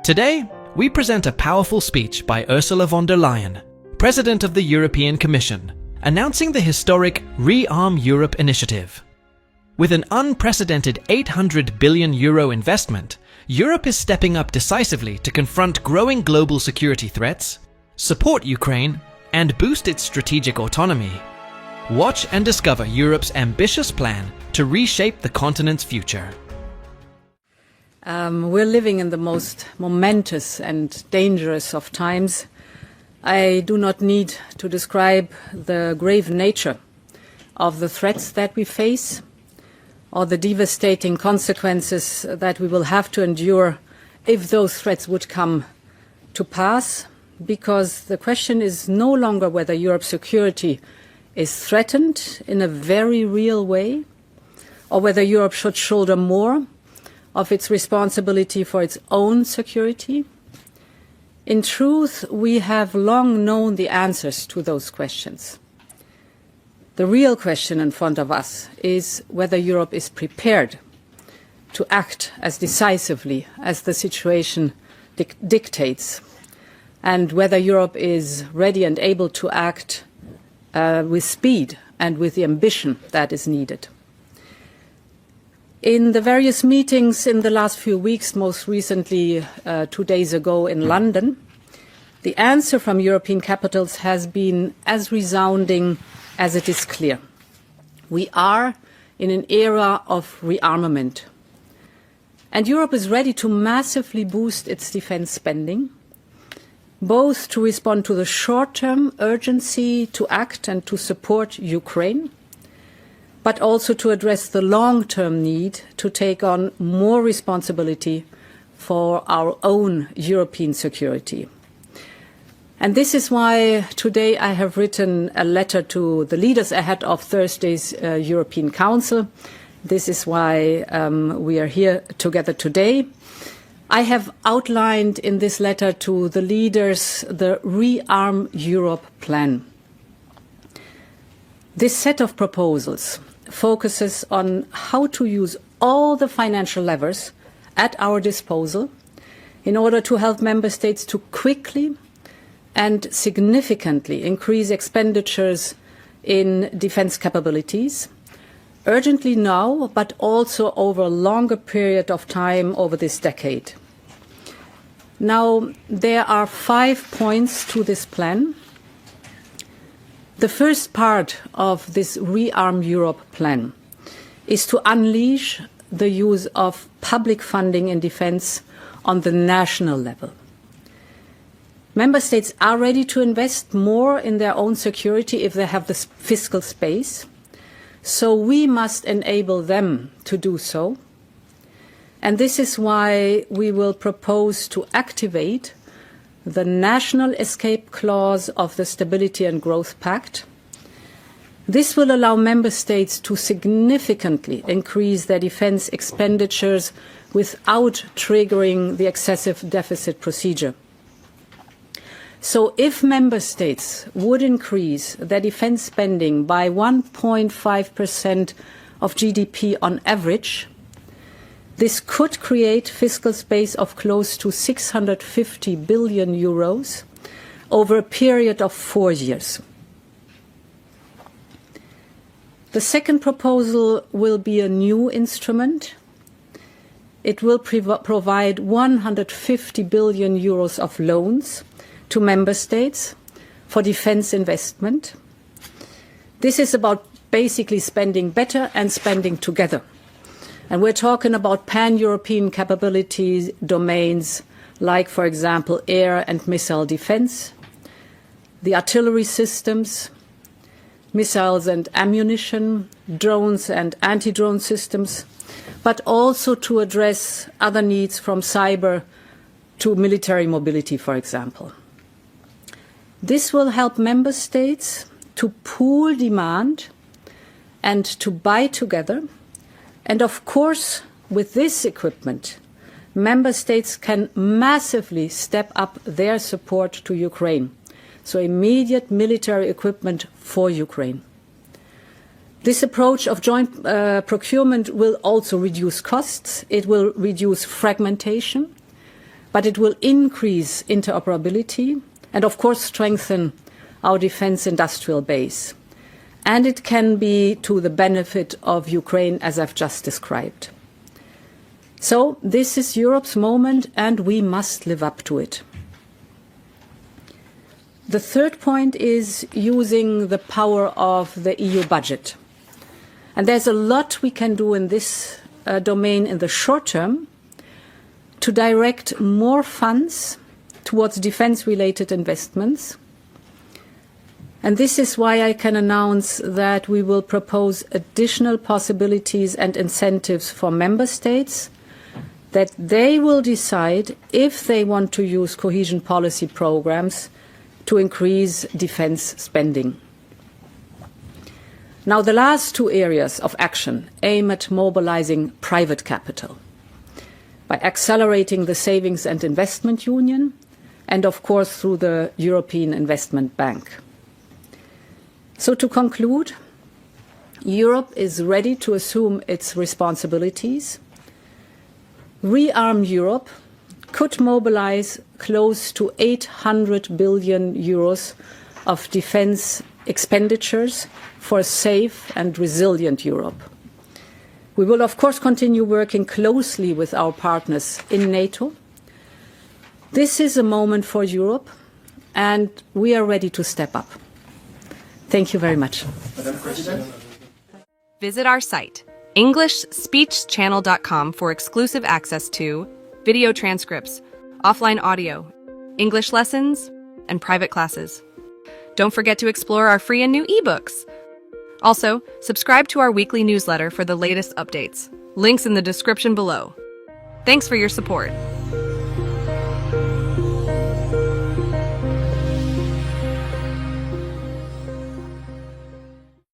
Today, we present a powerful speech by Ursula von der Leyen, President of the European Commission, announcing the historic ReArm Europe initiative. With an unprecedented €800 billion investment, Europe is stepping up decisively to confront growing global security threats, support Ukraine, and boost its strategic autonomy. Watch and discover Europe's ambitious plan to reshape the continent's future. We're living in the most momentous and dangerous of times. I do not need to describe the grave nature of the threats that we face or the devastating consequences that we will have to endure if those threats would come to pass, because the question is no longer whether Europe's security is threatened in a very real way or whether Europe should shoulder more of its responsibility for its own security. In truth, we have long known the answers to those questions. The real question in front of us is whether Europe is prepared to act as decisively as the situation dictates, and whether Europe is ready and able to act with speed and with the ambition that is needed. In the various meetings in the last few weeks, most recently 2 days ago in London, the answer from European capitals has been as resounding as it is clear. We are in an era of rearmament, and Europe is ready to massively boost its defence spending, both to respond to the short-term urgency to act and to support Ukraine, but also to address the long-term need to take on more responsibility for our own European security. And this is why today I have written a letter to the leaders ahead of Thursday's European Council. This is why we are here together today. I have outlined in this letter to the leaders the ReArm Europe plan. This set of proposals focuses on how to use all the financial levers at our disposal in order to help member states to quickly and significantly increase expenditures in defence capabilities, urgently now, but also over a longer period of time over this decade. Now, there are 5 points to this plan. The first part of this ReArm Europe plan is to unleash the use of public funding in defence on the national level. Member states are ready to invest more in their own security if they have the fiscal space, so we must enable them to do so. And this is why we will propose to activate the national escape clause of the Stability and Growth Pact. This will allow member states to significantly increase their defence expenditures without triggering the excessive deficit procedure. So if member states would increase their defence spending by 1.5% of GDP on average, this could create fiscal space of close to €650 billion over a period of 4 years. The second proposal will be a new instrument. It will provide €150 billion of loans to member states for defence investment. This is about basically spending better and spending together. And we're talking about pan-European capabilities domains like, for example, air and missile defence, the artillery systems, missiles and ammunition, drones and anti-drone systems, but also to address other needs from cyber to military mobility, for example. This will help member states to pool demand and to buy together. And of course, with this equipment, member states can massively step up their support to Ukraine. So immediate military equipment for Ukraine. This approach of joint procurement will also reduce costs. It will reduce fragmentation. but it will increase interoperability and, of course, strengthen our defense industrial base. And it can be to the benefit of Ukraine, as I've just described. So this is Europe's moment, and we must live up to it. The third point is using the power of the EU budget. And there's a lot we can do in this domain in the short term to direct more funds towards defense-related investments. And this is why I can announce that we will propose additional possibilities and incentives for member states, that they will decide if they want to use cohesion policy programs to increase defense spending. Now, the last two areas of action aim at mobilizing private capital by accelerating the Savings and Investment Union and, of course, through the European Investment Bank. So to conclude, Europe is ready to assume its responsibilities. Rearm Europe could mobilize close to 800 billion euros of defense expenditures for a safe and resilient Europe. We will, of course, continue working closely with our partners in NATO. This is a moment for Europe, and we are ready to step up. Thank you very much. Madam President. Visit our site, EnglishSpeechChannel.com, for exclusive access to video transcripts, offline audio, English lessons, and private classes. Don't forget to explore our free and new ebooks. Also, subscribe to our weekly newsletter for the latest updates. Links in the description below. Thanks for your support.